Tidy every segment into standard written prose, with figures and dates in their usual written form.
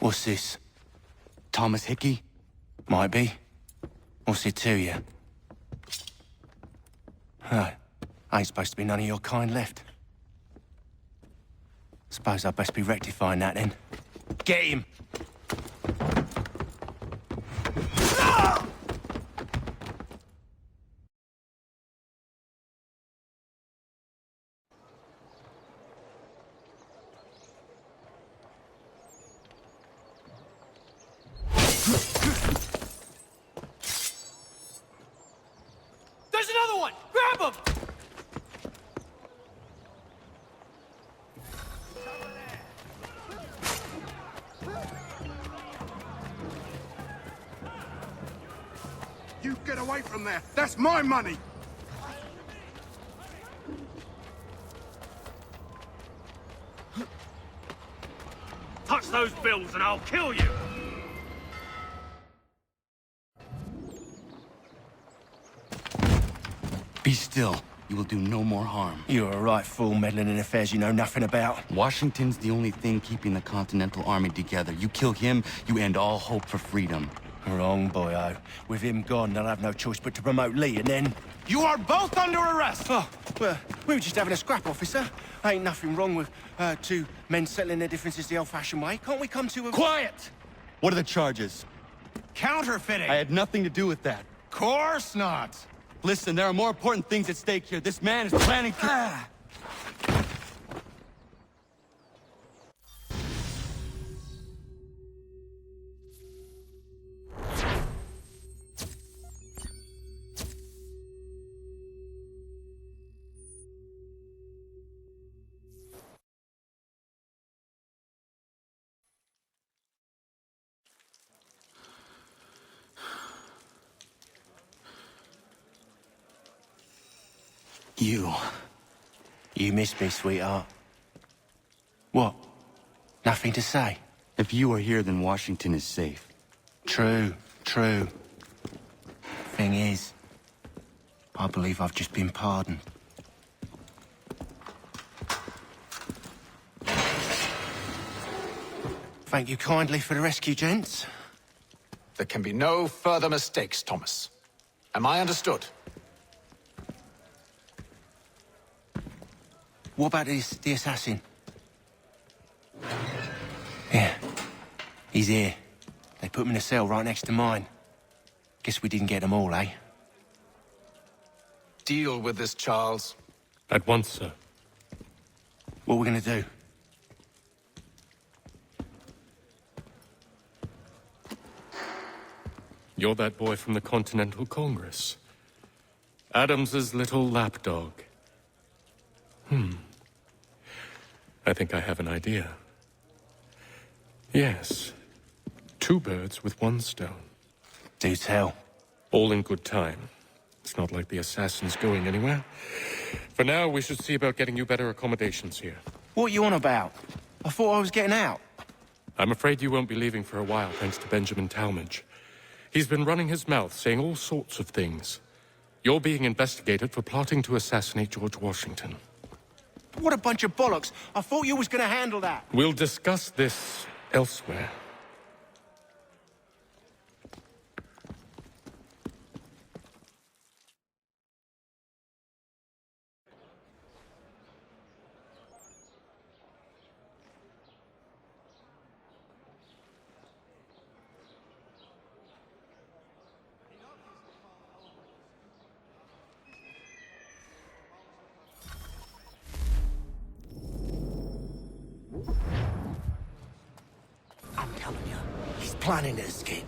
What's this? Thomas Hickey? Might be. What's it to you? Huh. Ain't supposed to be none of your kind left. Suppose I'd best be rectifying that then. Get him! There's another one! Grab him! You get away from there! That's my money! Touch those bills and I'll kill you! Be still. You will do no more harm. You're a right fool meddling in affairs you know nothing about. Washington's the only thing keeping the Continental Army together. You kill him, you end all hope for freedom. Wrong, boyo. With him gone, they'll have no choice but to promote Lee, and then... You are both under arrest! Oh, well, we were just having a scrap, officer. Ain't nothing wrong with two men settling their differences the old-fashioned way. Can't we come to a... Quiet! What are the charges? Counterfeiting! I had nothing to do with that. Course not! Listen, there are more important things at stake here. This man is planning to... You missed me, sweetheart. What? Nothing to say? If you are here, then Washington is safe. True, true. Thing is, I believe I've just been pardoned. Thank you kindly for the rescue, gents. There can be no further mistakes, Thomas. Am I understood? What about the assassin? Yeah, he's here. They put him in a cell right next to mine. Guess we didn't get them all, eh? Deal with this, Charles. At once, sir. What are we gonna do? You're that boy from the Continental Congress. Adams's little lapdog. I think I have an idea. Yes. 2 birds with 1 stone. Do tell. All in good time. It's not like the assassin's going anywhere. For now, we should see about getting you better accommodations here. What are you on about? I thought I was getting out. I'm afraid you won't be leaving for a while, thanks to Benjamin Talmadge. He's been running his mouth, saying all sorts of things. You're being investigated for plotting to assassinate George Washington. What a bunch of bollocks. I thought you was gonna handle that. We'll discuss this elsewhere. I'm telling you, he's planning to escape.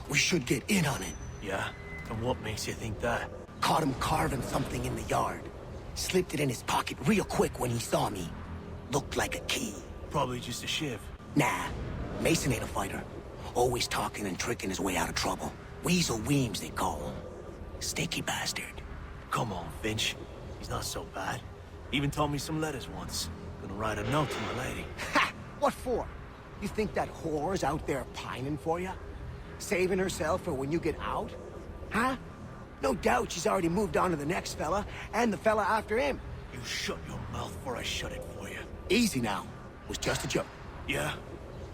We should get in on it. Yeah? And what makes you think that? Caught him carving something in the yard. Slipped it in his pocket real quick when he saw me. Looked like a key. Probably just a shiv. Nah, Mason ain't a fighter. Always talking and tricking his way out of trouble. Weasel Weems, they call him. Sneaky bastard. Come on, Finch. He's not so bad. Even taught me some letters once. Gonna write a note to my lady. Ha! What for? You think that whore's out there pining for you? Saving herself for when you get out? Huh? No doubt she's already moved on to the next fella, and the fella after him. You shut your mouth before I shut it for you. Easy now. Was just a joke. Yeah?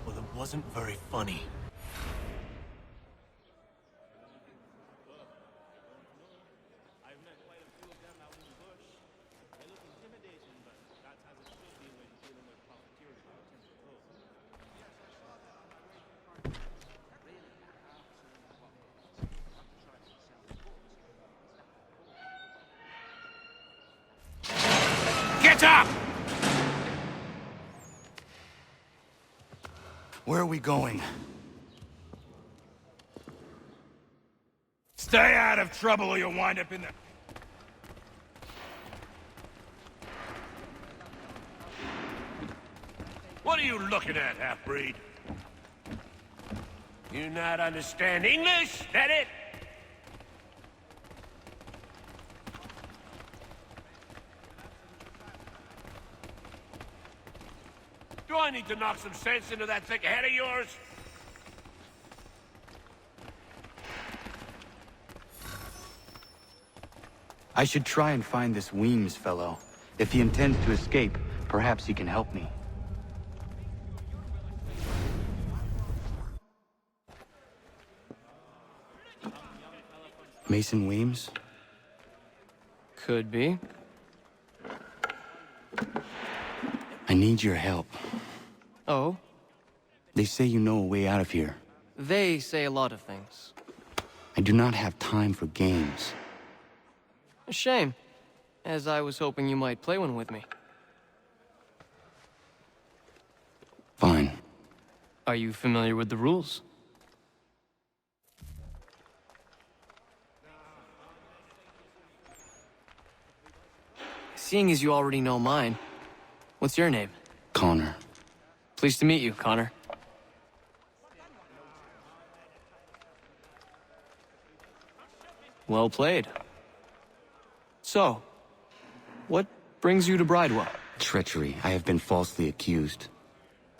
Well, it wasn't very funny. Get up! Where are we going? Stay out of trouble or you'll wind up in the... What are you looking at, half-breed? You not understand English? That it? Do I need to knock some sense into that thick head of yours? I should try and find this Weems fellow. If he intends to escape, perhaps he can help me. Mason Weems? Could be. I need your help. Oh? They say you know a way out of here. They say a lot of things. I do not have time for games. A shame, as I was hoping you might play one with me. Fine. Are you familiar with the rules? Seeing as you already know mine, what's your name? Connor. Pleased to meet you, Connor. Well played. So, what brings you to Bridewell? Treachery. I have been falsely accused.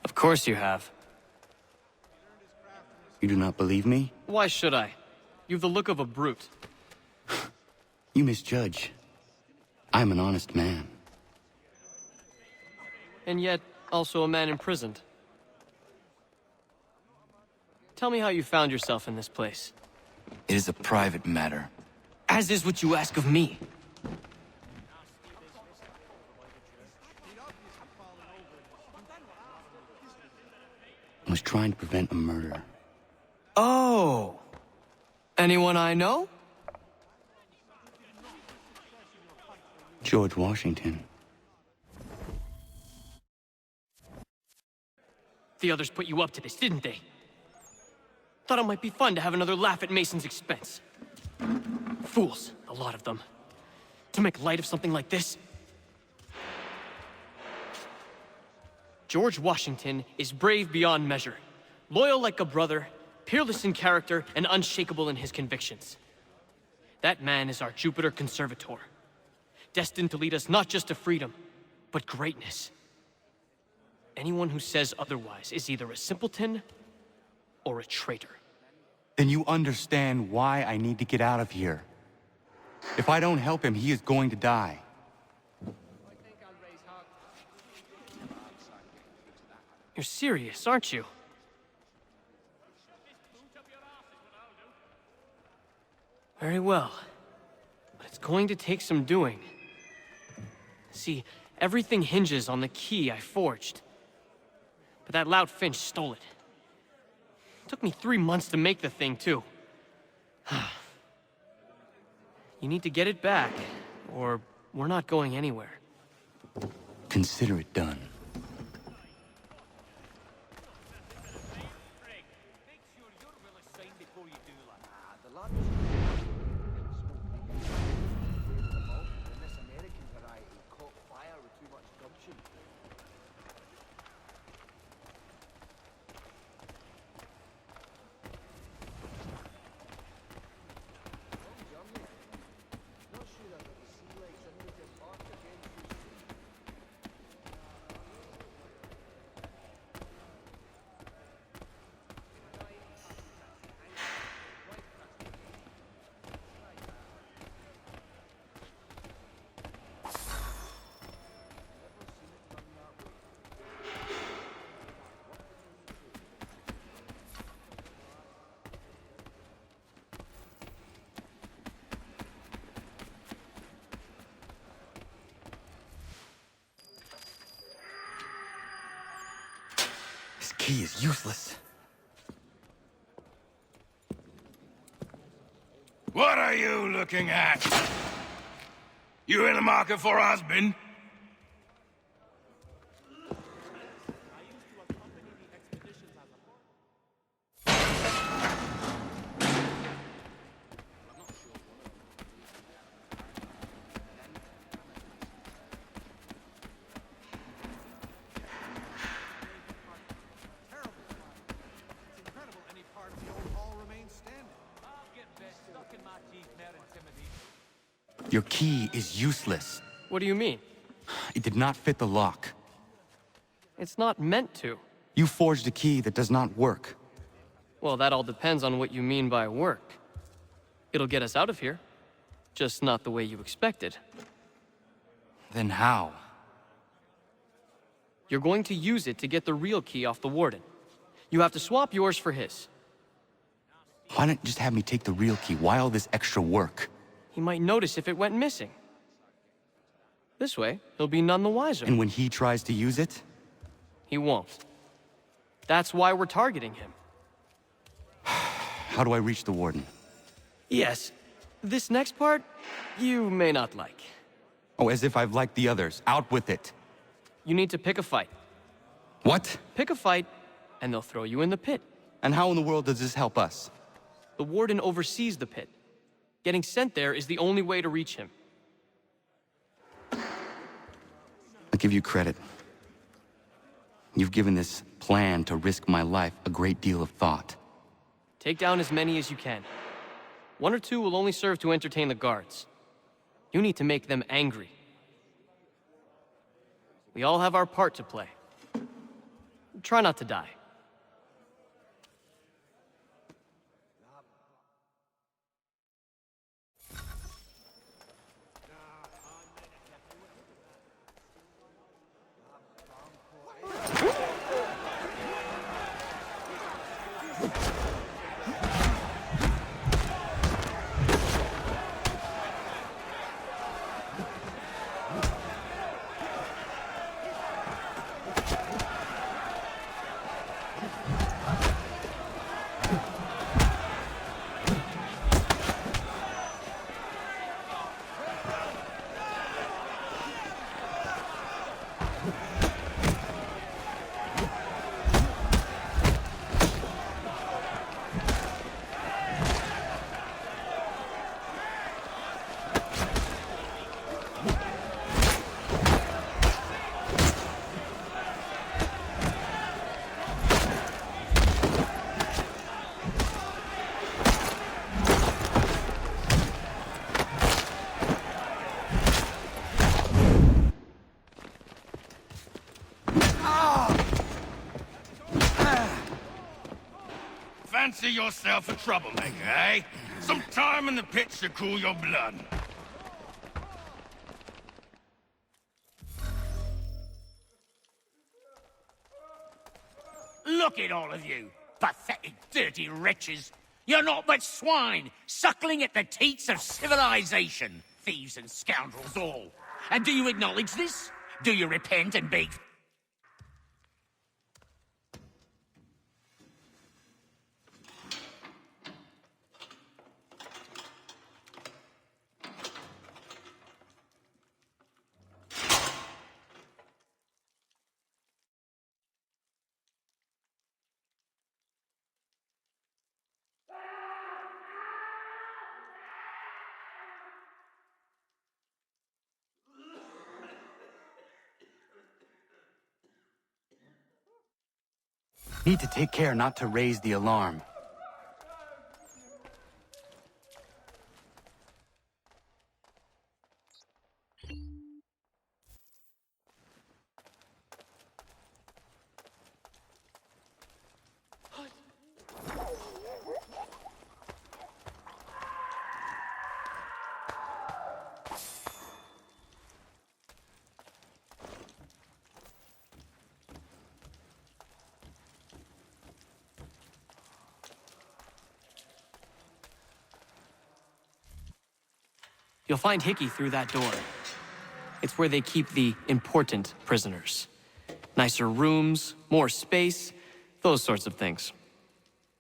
Of course you have. You do not believe me? Why should I? You've the look of a brute. You misjudge. I'm an honest man. And yet, also a man imprisoned. Tell me how you found yourself in this place. It is a private matter. As is what you ask of me. I was trying to prevent a murder. Oh! Anyone I know? George Washington. The others put you up to this, didn't they? Thought it might be fun to have another laugh at Mason's expense. Fools, a lot of them. To make light of something like this. George Washington is brave beyond measure, loyal like a brother, peerless in character, and unshakable in his convictions. That man is our Jupiter Conservator, destined to lead us not just to freedom, but greatness. Anyone who says otherwise is either a simpleton or a traitor. Then you understand why I need to get out of here. If I don't help him, he is going to die. You're serious, aren't you? Very well. But it's going to take some doing. See, everything hinges on the key I forged. But that lout Finch stole it. Took me 3 months to make the thing, too. You need to get it back, or we're not going anywhere. Consider it done. key is useless. What are you looking at? You in the market for a husband? Your key is useless. What do you mean? It did not fit the lock. It's not meant to. You forged a key that does not work. Well, that all depends on what you mean by work. It'll get us out of here. Just not the way you expected. Then how? You're going to use it to get the real key off the Warden. You have to swap yours for his. Why not just have me take the real key? Why all this extra work? He might notice if it went missing. This way, he'll be none the wiser. And when he tries to use it? He won't. That's why we're targeting him. How do I reach the Warden? Yes, this next part, you may not like. Oh, as if I've liked the others. Out with it. You need to pick a fight. What? Pick a fight, and they'll throw you in the pit. And how in the world does this help us? The Warden oversees the pit. Getting sent there is the only way to reach him. I'll give you credit. You've given this plan to risk my life a great deal of thought. Take down as many as you can. One or two will only serve to entertain the guards. You need to make them angry. We all have our part to play. Try not to die. Fancy yourself a troublemaker, eh? Some time in the pits to cool your blood. Look at all of you, pathetic, dirty wretches. You're not but swine, suckling at the teats of civilization. Thieves and scoundrels all. And do you acknowledge this? Do you repent and beg? Need to take care not to raise the alarm. You'll find Hickey through that door. It's where they keep the important prisoners. Nicer rooms, more space, Those sorts of things.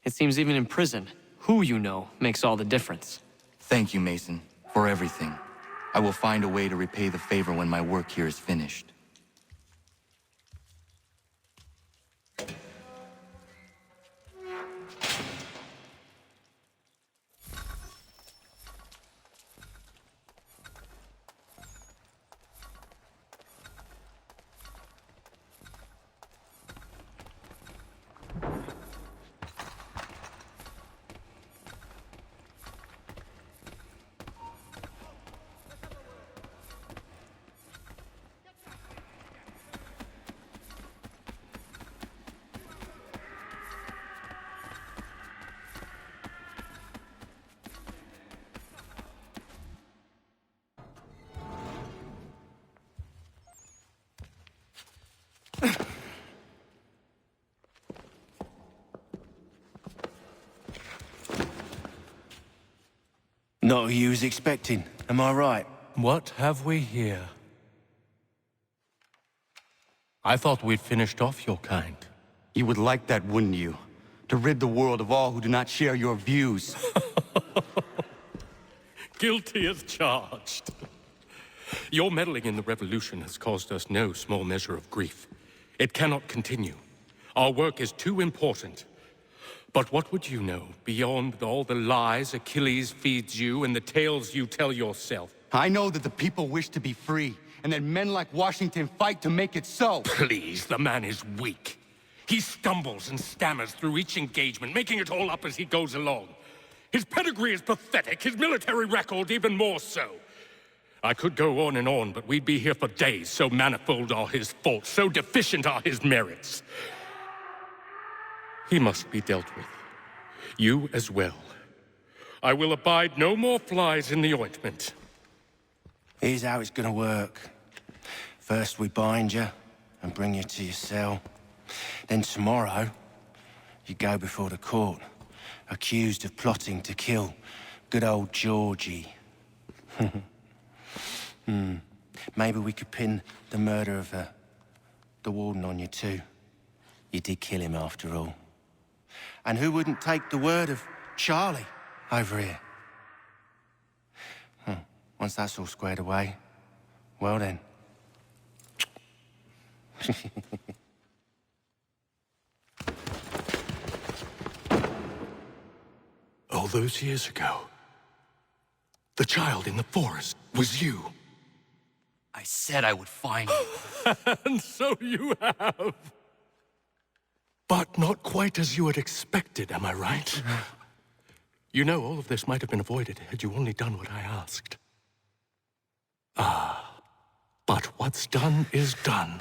It seems even in prison, who you know makes all the difference. Thank you, Mason, for everything. I will find a way to repay the favor when my work here is finished. Not who you was expecting, am I right? What have we here? I thought we'd finished off your kind. You would like that, wouldn't you? To rid the world of all who do not share your views. Guilty as charged. Your meddling in the revolution has caused us no small measure of grief. It cannot continue. Our work is too important. But what would you know beyond all the lies Achilles feeds you and the tales you tell yourself? I know that the people wish to be free, and that men like Washington fight to make it so. Please, the man is weak. He stumbles and stammers through each engagement, making it all up as he goes along. His pedigree is pathetic, his military record even more so. I could go on, but we'd be here for days, so manifold are his faults, so deficient are his merits. He must be dealt with. You as well. I will abide no more flies in the ointment. Here's how it's gonna work. First we bind you and bring you to your cell. Then tomorrow, you go before the court, accused of plotting to kill good old Georgie. Maybe we could pin the murder of the warden on you too. You did kill him after all. And who wouldn't take the word of Charlie over here? Once that's all squared away, well then. All those years ago, the child in the forest was you. I said I would find you. And so you have. But not quite as you had expected, am I right? You know, all of this might have been avoided had you only done what I asked. But what's done is done.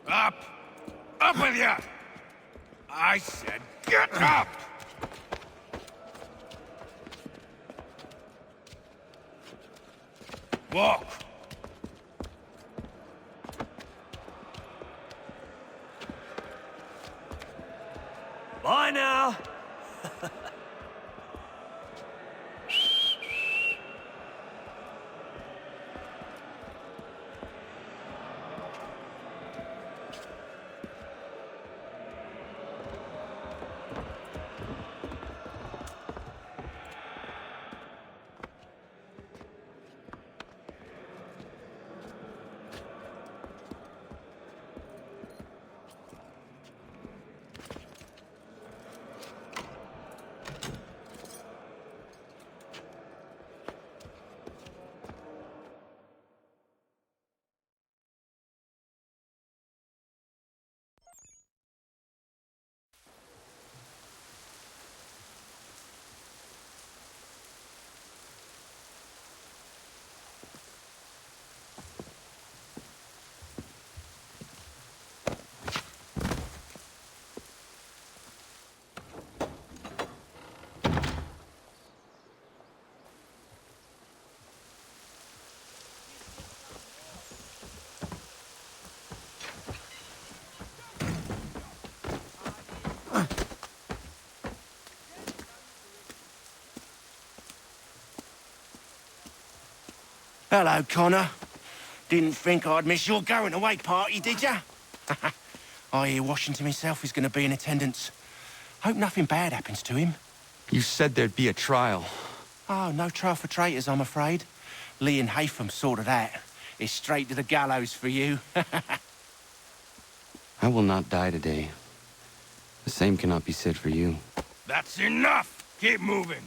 Up! Up with you! I said get up! Walk! Bye now! Hello, Connor. Didn't think I'd miss your going-away party, did ya? I hear Washington himself is going to be in attendance. Hope nothing bad happens to him. You said there'd be a trial. Oh, no trial for traitors, I'm afraid. Lee and Haytham sorted that. It's straight to the gallows for you. I will not die today. The same cannot be said for you. That's enough! Keep moving!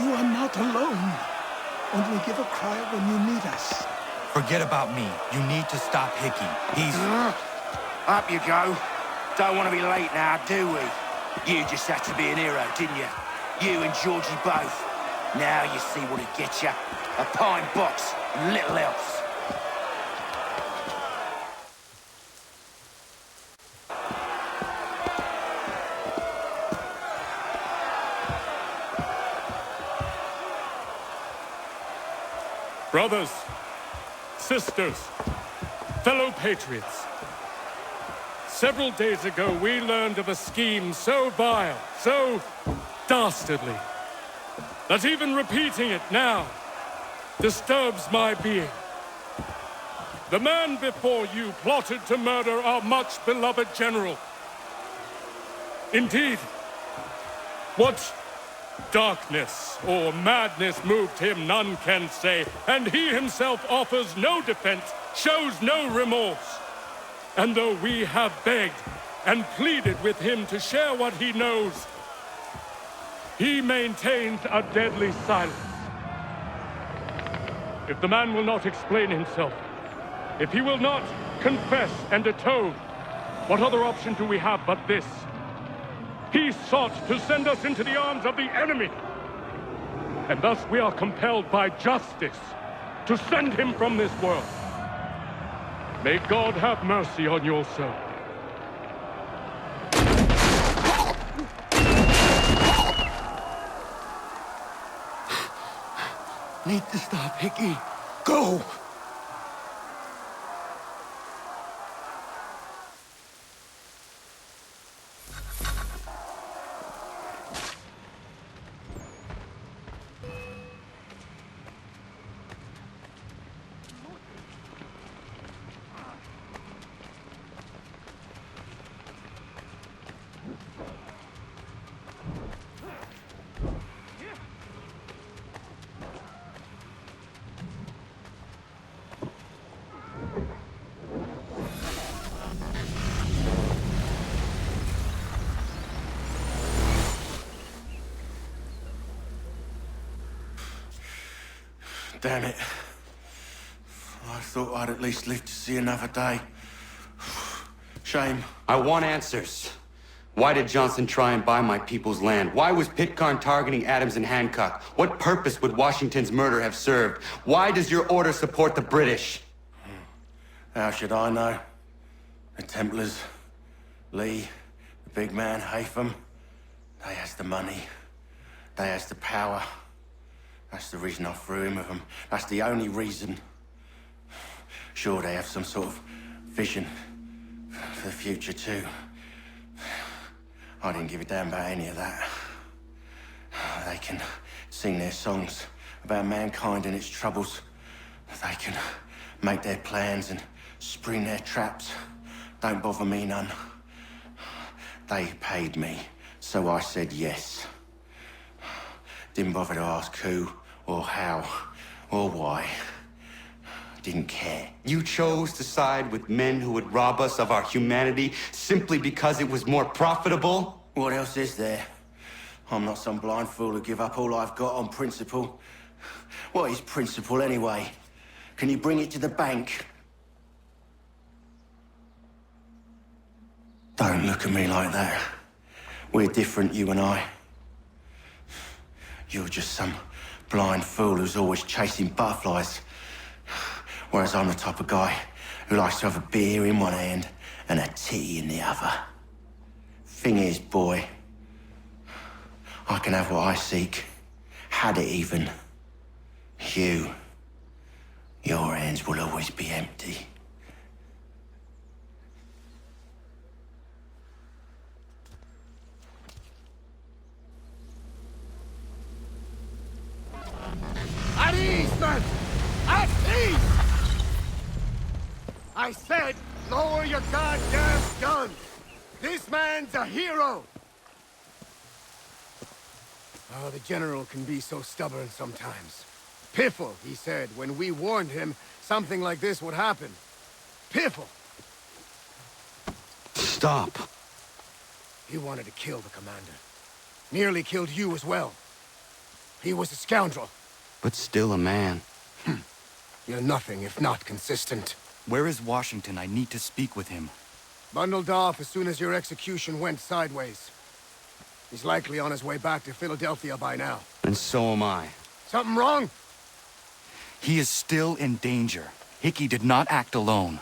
You are not alone. Only give a cry when you need us. Forget about me. You need to stop Hickey. He's... Up you go. Don't want to be late now, do we? You just had to be an hero, didn't you? You and Georgie both. Now you see what it gets you. A pine box and little else. Brothers, sisters, fellow patriots. Several days ago, we learned of a scheme so vile, so dastardly, that even repeating it now disturbs my being. The man before you plotted to murder our much-beloved general. Indeed, what darkness or madness moved him, none can say, and he himself offers no defense, shows no remorse. And though we have begged and pleaded with him to share what he knows, he maintains a deadly silence. If the man will not explain himself, if he will not confess and atone, what other option do we have but this? He sought to send us into the arms of the enemy. And thus we are compelled by justice to send him from this world. May God have mercy on your soul. Need to stop, Hickey. Go! Damn it. I thought I'd at least live to see another day. Shame. I want answers. Why did Johnson try and buy my people's land? Why was Pitcairn targeting Adams and Hancock? What purpose would Washington's murder have served? Why does your order support the British? How should I know? The Templars, Lee, the big man, Haytham, they has the money. They has the power. That's the reason I threw in with them. That's the only reason. Sure, they have some sort of vision for the future, too. I didn't give a damn about any of that. They can sing their songs about mankind and its troubles. They can make their plans and spring their traps. Don't bother me none. They paid me So I said yes. Didn't bother to ask who, or how, or why. Didn't care. You chose to side with men who would rob us of our humanity simply because it was more profitable? What else is there? I'm not some blind fool to give up all I've got on principle. What is principle anyway? Can you bring it to the bank? Don't look at me like that. We're different, you and I. You're just some blind fool who's always chasing butterflies. Whereas I'm the type of guy who likes to have a beer in one hand and a tea in the other. Thing is, boy, I can have what I seek. Had it even. Your hands will always be empty. At ease, men! At ease! I said, lower your goddamn guns! This man's a hero! Oh, the General can be so stubborn sometimes. Piffle, he said, when we warned him something like this would happen. Piffle! Stop. He wanted to kill the commander. Nearly killed you as well. He was a scoundrel. But still a man. You're nothing if not consistent. Where is Washington? I need to speak with him. Bundled off as soon as your execution went sideways. He's likely on his way back to Philadelphia by now. And so am I. Something wrong? He is still in danger. Hickey did not act alone.